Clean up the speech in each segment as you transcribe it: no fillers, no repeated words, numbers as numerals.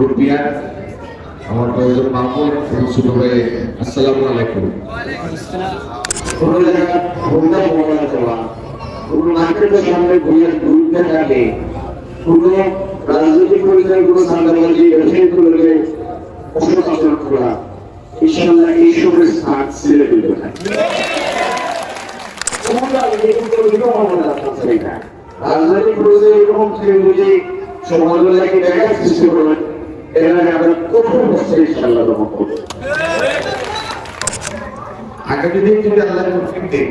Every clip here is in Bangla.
মুরব্বিয়ান, আমার কয়েকজন মামুন এবং ছোট ভাই, আসসালামু আলাইকুম। কোনো জায়গা বন্ধা বলা যাওয়া, কোনো মার্কেটের সামনে ঘুরতে থাকে, কোনো রাজনৈতিক পরিচয়, কোনো সান্দাবাজি ব্যবসায়ীগুলোকে অসৎ আচরণ করা, ইনশাআল্লাহ এইসবের স্থান ছেড়ে দিতে হয়। রাজনৈতিক পরিচয় এরকম ছিল যে সমাজকে জায়গা সৃষ্টি করবেন, এখানে আমরা কঠোর বসে ইনশাআল্লাহ দমন করব। আগামী দিন যদি আল্লাহ তৌফিক দেন,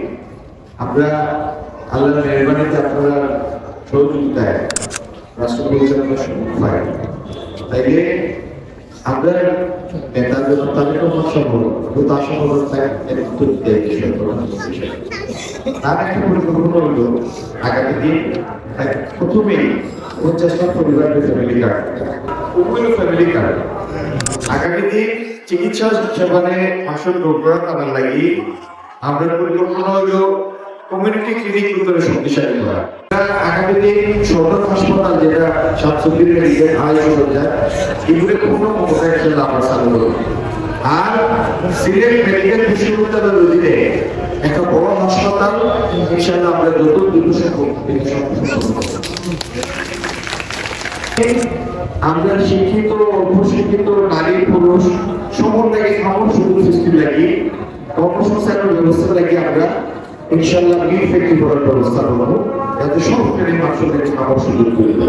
আমরা আল্লাহর মেহরবানিতে আপনারা সহযোগিতায় রাষ্ট্র পরিচালনা সুযোগ পাই, তাইলে আমরা নেতাদের তাদেরকে সফল তার সফলতায় তার একটা পরিকল্পনা হলো আগামী দিন প্রথমেই 50টা পরিবারের ফ্যামিলি কার্ড, ফ্যামিলি কার্ড আগামী দিন চিকিৎসা সেবানে আসল রোগরা তারা লাগি আমরা পরিকল্পনা হলো কমিউনিটি ক্লিনিক ভিতরে শক্তিশালী করা। আগামী দিন সদর হাসপাতাল যেটা 700 মেডিকেল আয়োজন এগুলো কোনো ক্ষমতায় আমরা চালু করব। আর সিলেট মেডিকেল বিশ্ববিদ্যালয়ের অধীনে একটা বড় হাসপাতাল ইনশাআল্লাহ আমরা যত দ্রুত সম্ভব আমরা শিক্ষিত অল্পশিক্ষিত নারী পুরুষ সমন্বয়ে খাবার সুযোগ সৃষ্টি লাগি কর্মসংস্থানের ব্যবস্থা লাগি আমরা ইনশাআল্লাহ মিল ফ্যাক্টরি করার ব্যবস্থা করবো, যাতে সব শ্রেণীর মানুষদের খাবার সুযোগ করে দেবো।